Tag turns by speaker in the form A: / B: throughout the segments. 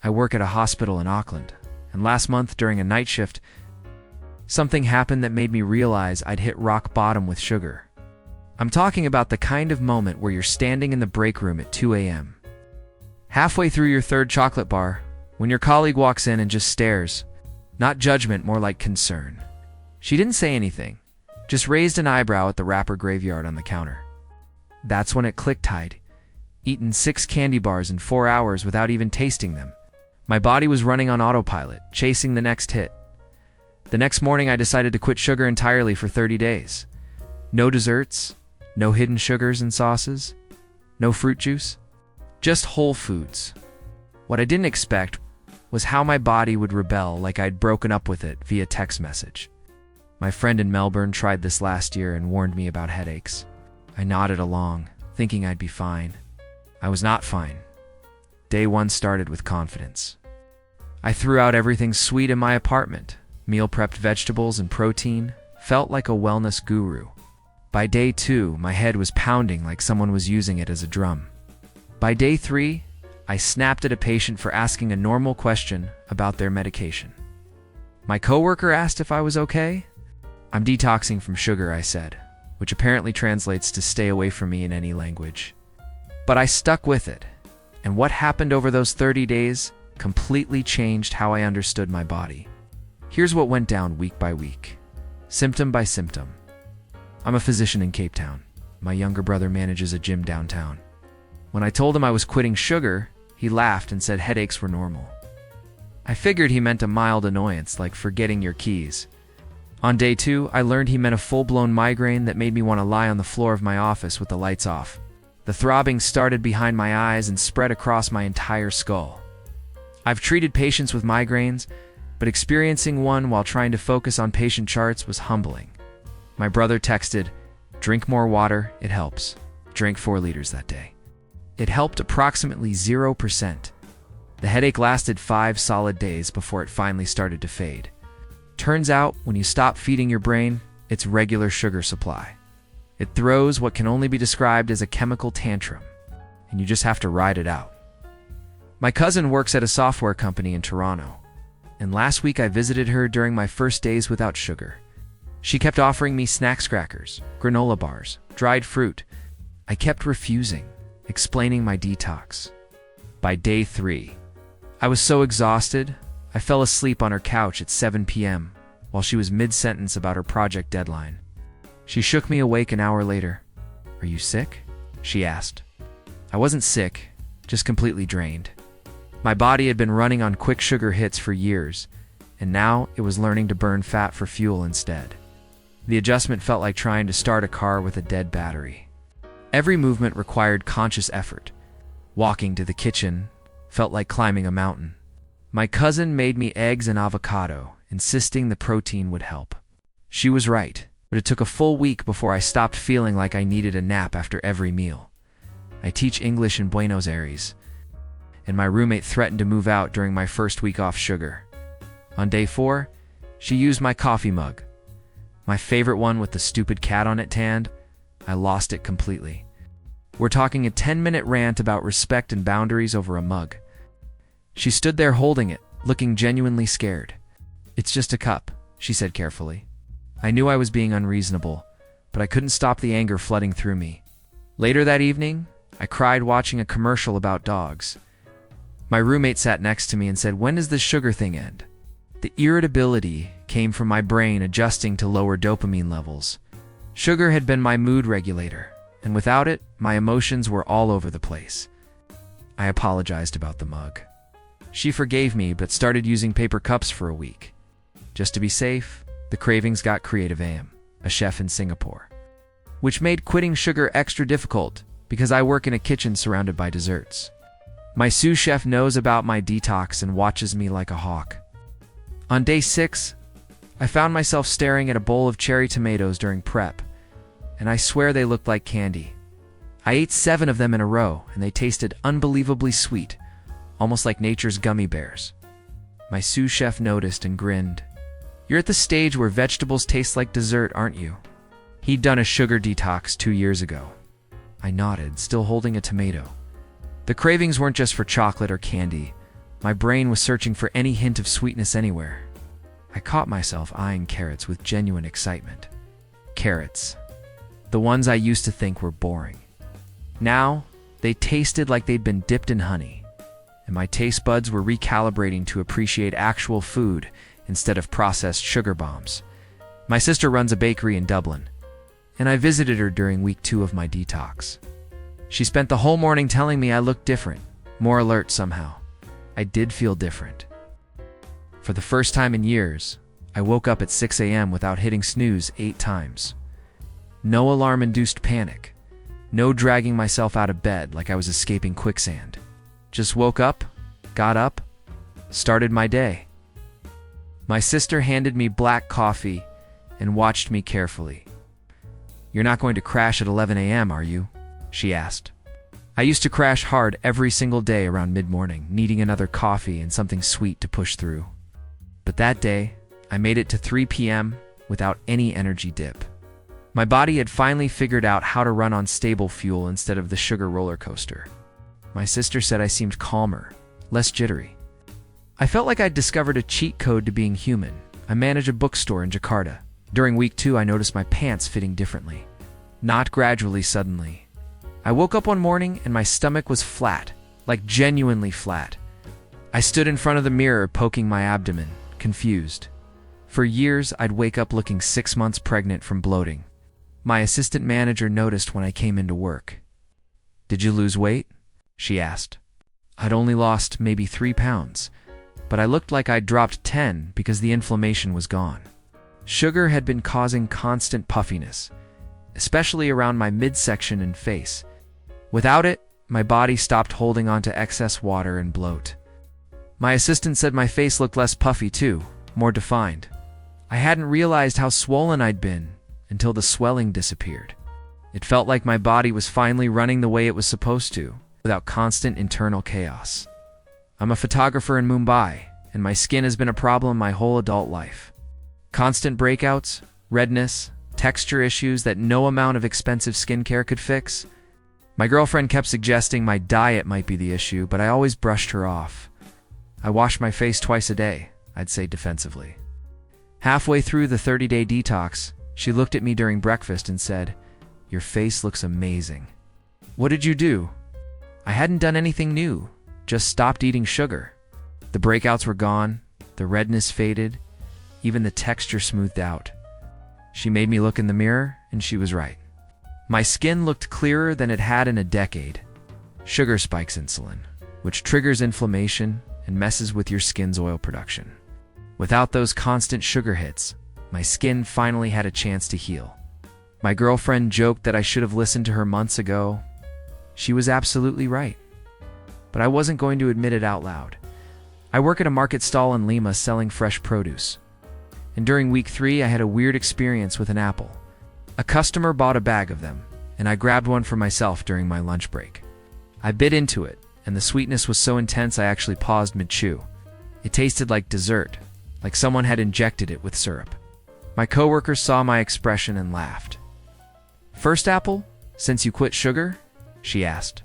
A: I work at a hospital in Auckland, and last month during a night shift, something happened that made me realize I'd hit rock bottom with sugar. I'm talking about the kind of moment where you're standing in the break room at 2 a.m. halfway through your third chocolate bar, when your colleague walks in and just stares. Not judgment, more like concern. She didn't say anything, just raised an eyebrow at the wrapper graveyard on the counter. That's when it clicked. I'd eaten 6 candy bars in 4 hours without even tasting them. My body was running on autopilot, chasing the next hit. The next morning, I decided to quit sugar entirely for 30 days. No desserts, no hidden sugars and sauces, no fruit juice, just whole foods. What I didn't expect was how my body would rebel like I'd broken up with it via text message. My friend in Melbourne tried this last year and warned me about headaches. I nodded along, thinking I'd be fine. I was not fine. Day 1 started with confidence. I threw out everything sweet in my apartment, meal prepped vegetables and protein, felt like a wellness guru. By day 2, my head was pounding like someone was using it as a drum. By day 3, I snapped at a patient for asking a normal question about their medication. My coworker asked if I was okay. I'm detoxing from sugar, I said, which apparently translates to stay away from me in any language. But I stuck with it, and what happened over those 30 days completely changed how I understood my body. Here's what went down week by week, symptom by symptom. I'm a physician in Cape Town. My younger brother manages a gym downtown. When I told him I was quitting sugar, he laughed and said headaches were normal. I figured he meant a mild annoyance like forgetting your keys. On day 2, I learned he meant a full-blown migraine that made me want to lie on the floor of my office with the lights off. The throbbing started behind my eyes and spread across my entire skull. I've treated patients with migraines, but experiencing one while trying to focus on patient charts was humbling. My brother texted, "Drink more water, it helps." Drank 4 liters that day. It helped approximately 0%. The headache lasted 5 solid days before it finally started to fade. Turns out, when you stop feeding your brain its regular sugar supply, it throws what can only be described as a chemical tantrum, and you just have to ride it out. My cousin works at a software company in Toronto, and last week I visited her during my first days without sugar. She kept offering me snacks crackers, granola bars, dried fruit. I kept refusing, explaining my detox. By day 3, I was so exhausted, I fell asleep on her couch at 7 p.m. while she was mid-sentence about her project deadline. She shook me awake an hour later. "Are you sick?" she asked. I wasn't sick, just completely drained. My body had been running on quick sugar hits for years, and now it was learning to burn fat for fuel instead. The adjustment felt like trying to start a car with a dead battery. Every movement required conscious effort. Walking to the kitchen felt like climbing a mountain. My cousin made me eggs and avocado, insisting the protein would help. She was right, but it took a full week before I stopped feeling like I needed a nap after every meal. I teach English in Buenos Aires, and my roommate threatened to move out during my first week off sugar. On day 4, she used my coffee mug. My favorite one with the stupid cat on it tanned. I lost it completely. We're talking a 10-minute rant about respect and boundaries over a mug. She stood there holding it, looking genuinely scared. "It's just a cup," she said carefully. I knew I was being unreasonable, but I couldn't stop the anger flooding through me. Later that evening, I cried watching a commercial about dogs. My roommate sat next to me and said, "When does this sugar thing end?" The irritability came from my brain adjusting to lower dopamine levels. Sugar had been my mood regulator, and without it, my emotions were all over the place. I apologized about the mug. She forgave me but started using paper cups for a week. Just to be safe, the cravings got creative. A chef in Singapore, which made quitting sugar extra difficult because I work in a kitchen surrounded by desserts. My sous chef knows about my detox and watches me like a hawk. On day 6, I found myself staring at a bowl of cherry tomatoes during prep, and I swear they looked like candy. I ate 7 of them in a row, and they tasted unbelievably sweet, almost like nature's gummy bears. My sous chef noticed and grinned. "You're at the stage where vegetables taste like dessert, aren't you?" He'd done a sugar detox 2 years ago. I nodded, still holding a tomato. The cravings weren't just for chocolate or candy. My brain was searching for any hint of sweetness anywhere. I caught myself eyeing carrots with genuine excitement. Carrots. The ones I used to think were boring. Now, they tasted like they'd been dipped in honey, and my taste buds were recalibrating to appreciate actual food instead of processed sugar bombs. My sister runs a bakery in Dublin, and I visited her during week 2 of my detox. She spent the whole morning telling me I looked different, more alert somehow. I did feel different. For the first time in years, I woke up at 6 a.m. without hitting snooze 8 times. No alarm-induced panic. No dragging myself out of bed like I was escaping quicksand. Just woke up, got up, started my day. My sister handed me black coffee and watched me carefully. "You're not going to crash at 11 a.m., are you?" she asked. I used to crash hard every single day around mid-morning, needing another coffee and something sweet to push through. But that day, I made it to 3 p.m. without any energy dip. My body had finally figured out how to run on stable fuel instead of the sugar roller coaster. My sister said I seemed calmer, less jittery. I felt like I'd discovered a cheat code to being human. I manage a bookstore in Jakarta. During week 2, I noticed my pants fitting differently. Not gradually, suddenly. I woke up one morning and my stomach was flat, like genuinely flat. I stood in front of the mirror poking my abdomen, confused. For years, I'd wake up looking 6 months pregnant from bloating. My assistant manager noticed when I came into work. "Did you lose weight?" she asked. I'd only lost maybe 3 pounds, but I looked like I'd dropped 10 because the inflammation was gone. Sugar had been causing constant puffiness, especially around my midsection and face. Without it, my body stopped holding on to excess water and bloat. My assistant said my face looked less puffy too, more defined. I hadn't realized how swollen I'd been until the swelling disappeared. It felt like my body was finally running the way it was supposed to, without constant internal chaos. I'm a photographer in Mumbai, and my skin has been a problem my whole adult life. Constant breakouts, redness, texture issues that no amount of expensive skincare could fix. My girlfriend kept suggesting my diet might be the issue, but I always brushed her off. I wash my face twice a day, I'd say defensively. Halfway through the 30-day detox, she looked at me during breakfast and said, "Your face looks amazing." "What did you do?" I hadn't done anything new, just stopped eating sugar. The breakouts were gone, the redness faded, even the texture smoothed out. She made me look in the mirror, and she was right. My skin looked clearer than it had in a decade. Sugar spikes insulin, which triggers inflammation and messes with your skin's oil production. Without those constant sugar hits, my skin finally had a chance to heal. My girlfriend joked that I should have listened to her months ago. She was absolutely right. But I wasn't going to admit it out loud. I work at a market stall in Lima selling fresh produce. And during week 3, I had a weird experience with an apple. A customer bought a bag of them, and I grabbed one for myself during my lunch break. I bit into it, and the sweetness was so intense I actually paused mid-chew. It tasted like dessert, like someone had injected it with syrup. My coworkers saw my expression and laughed. "First apple, since you quit sugar?" she asked.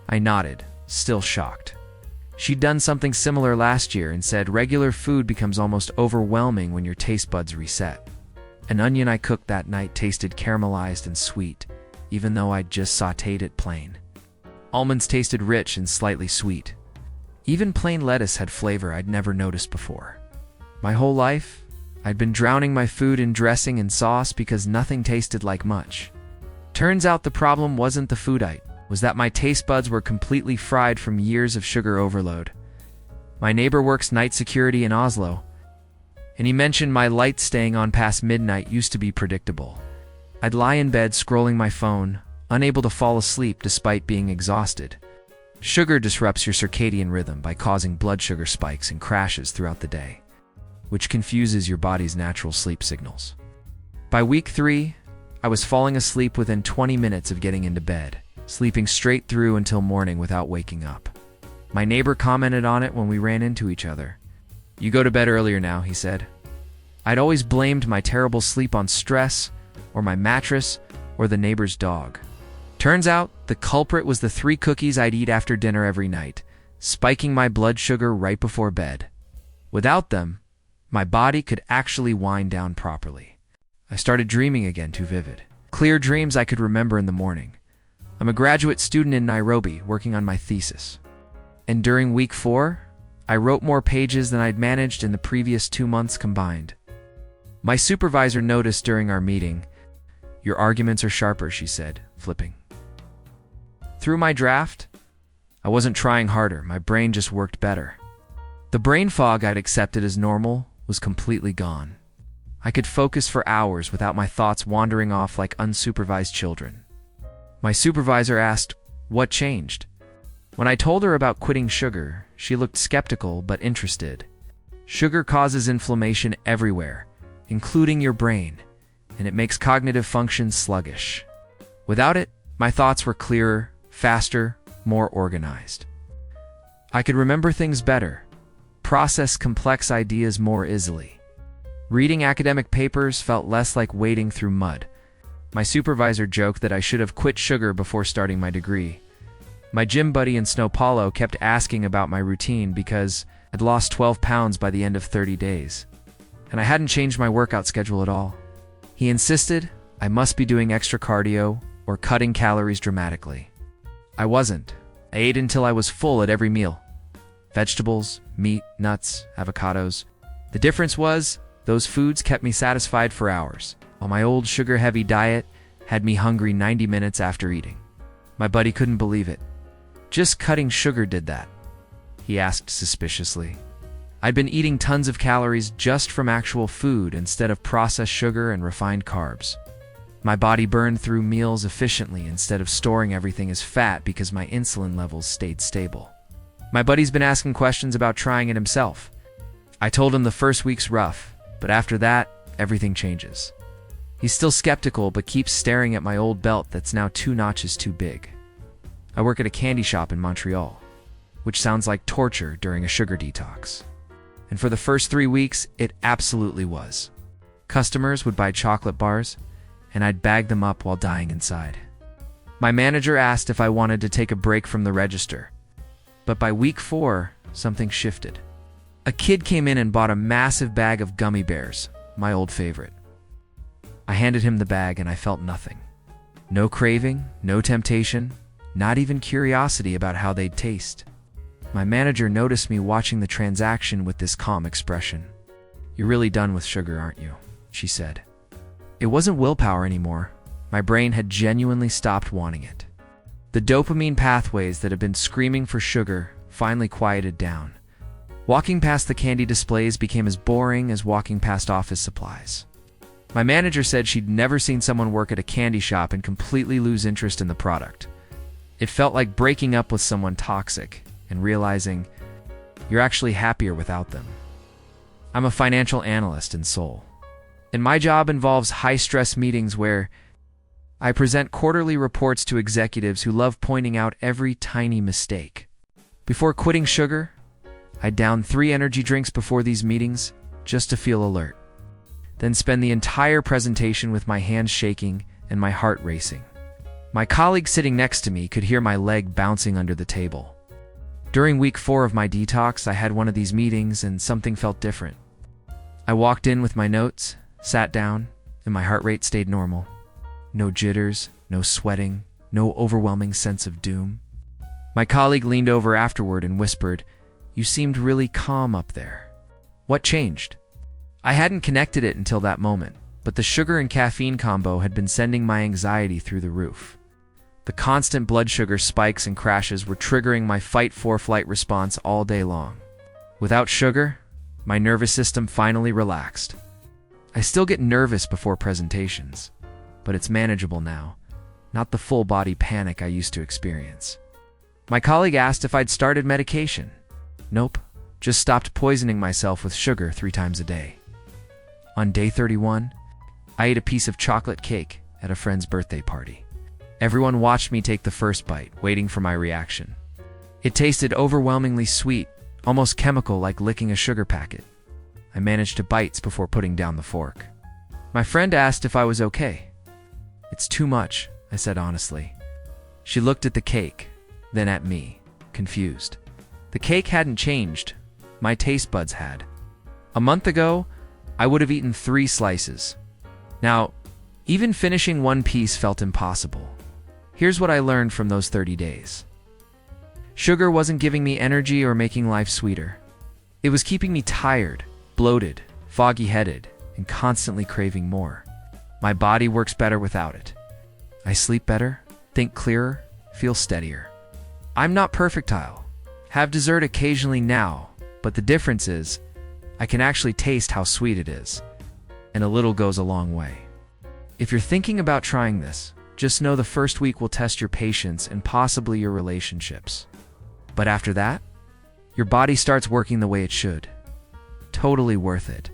A: I nodded, still shocked. She'd done something similar last year and said regular food becomes almost overwhelming when your taste buds reset. An onion I cooked that night tasted caramelized and sweet, even though I'd just sautéed it plain. Almonds tasted rich and slightly sweet. Even plain lettuce had flavor I'd never noticed before. My whole life, I'd been drowning my food in dressing and sauce because nothing tasted like much. Turns out the problem wasn't the foodite, was that my taste buds were completely fried from years of sugar overload. My neighbor works night security in Oslo, and he mentioned my lights staying on past midnight used to be predictable. I'd lie in bed scrolling my phone, unable to fall asleep despite being exhausted. Sugar disrupts your circadian rhythm by causing blood sugar spikes and crashes throughout the day, which confuses your body's natural sleep signals. By week 3, I was falling asleep within 20 minutes of getting into bed, sleeping straight through until morning without waking up. My neighbor commented on it when we ran into each other. "You go to bed earlier now," he said. I'd always blamed my terrible sleep on stress, or my mattress, or the neighbor's dog. Turns out, the culprit was the 3 cookies I'd eat after dinner every night, spiking my blood sugar right before bed. Without them, my body could actually wind down properly. I started dreaming again, too vivid. Clear dreams I could remember in the morning. I'm a graduate student in Nairobi working on my thesis. And during week 4, I wrote more pages than I'd managed in the previous 2 months combined. My supervisor noticed during our meeting. "Your arguments are sharper," she said, flipping through my draft. I wasn't trying harder, my brain just worked better. The brain fog I'd accepted as normal was completely gone. I could focus for hours without my thoughts wandering off like unsupervised children. My supervisor asked, "What changed?" When I told her about quitting sugar, she looked skeptical but interested. Sugar causes inflammation everywhere, including your brain, and it makes cognitive functions sluggish. Without it, my thoughts were clearer, faster, more organized. I could remember things better, process complex ideas more easily. Reading academic papers felt less like wading through mud. My supervisor joked that I should have quit sugar before starting my degree. My gym buddy in São Paulo kept asking about my routine because I'd lost 12 pounds by the end of 30 days, and I hadn't changed my workout schedule at all. He insisted I must be doing extra cardio or cutting calories dramatically. I wasn't. I ate until I was full at every meal. Vegetables, meat, nuts, avocados. The difference was, those foods kept me satisfied for hours, while my old sugar-heavy diet had me hungry 90 minutes after eating. My buddy couldn't believe it. "Just cutting sugar did that?" he asked suspiciously. I'd been eating tons of calories just from actual food instead of processed sugar and refined carbs. My body burned through meals efficiently instead of storing everything as fat because my insulin levels stayed stable. My buddy's been asking questions about trying it himself. I told him the first week's rough, but after that, everything changes. He's still skeptical but keeps staring at my old belt that's now 2 notches too big. I work at a candy shop in Montreal, which sounds like torture during a sugar detox. And for the first 3 weeks, it absolutely was. Customers would buy chocolate bars, and I'd bag them up while dying inside. My manager asked if I wanted to take a break from the register. But by week 4, something shifted. A kid came in and bought a massive bag of gummy bears, my old favorite. I handed him the bag and I felt nothing. No craving, no temptation, not even curiosity about how they'd taste. My manager noticed me watching the transaction with this calm expression. "You're really done with sugar, aren't you?" she said. It wasn't willpower anymore. My brain had genuinely stopped wanting it. The dopamine pathways that had been screaming for sugar finally quieted down. Walking past the candy displays became as boring as walking past office supplies. My manager said she'd never seen someone work at a candy shop and completely lose interest in the product. It felt like breaking up with someone toxic and realizing you're actually happier without them. I'm a financial analyst in Seoul, and my job involves high-stress meetings where I present quarterly reports to executives who love pointing out every tiny mistake. Before quitting sugar, I downed 3 energy drinks before these meetings just to feel alert, then spend the entire presentation with my hands shaking and my heart racing. My colleague sitting next to me could hear my leg bouncing under the table. During week 4 of my detox, I had one of these meetings and something felt different. I walked in with my notes, sat down, and my heart rate stayed normal. No jitters, no sweating, no overwhelming sense of doom. My colleague leaned over afterward and whispered, "You seemed really calm up there. What changed?" I hadn't connected it until that moment, but the sugar and caffeine combo had been sending my anxiety through the roof. The constant blood sugar spikes and crashes were triggering my fight-for-flight response all day long. Without sugar, my nervous system finally relaxed. I still get nervous before presentations, but it's manageable now, not the full-body panic I used to experience. My colleague asked if I'd started medication. Nope, just stopped poisoning myself with sugar 3 times a day. On day 31, I ate a piece of chocolate cake at a friend's birthday party. Everyone watched me take the first bite, waiting for my reaction. It tasted overwhelmingly sweet, almost chemical like licking a sugar packet. I managed to bite before putting down the fork. My friend asked if I was okay. "It's too much," I said honestly. She looked at the cake, then at me, confused. The cake hadn't changed. My taste buds had. A month ago, I would have eaten 3 slices. Now, even finishing one piece felt impossible. Here's what I learned from those 30 days. Sugar wasn't giving me energy or making life sweeter. It was keeping me tired, bloated, foggy-headed, and constantly craving more. My body works better without it. I sleep better, think clearer, feel steadier. I'm not perfectile. Have dessert occasionally now, but the difference is, I can actually taste how sweet it is, and a little goes a long way. If you're thinking about trying this, just know the first week will test your patience and possibly your relationships. But after that, your body starts working the way it should. Totally worth it.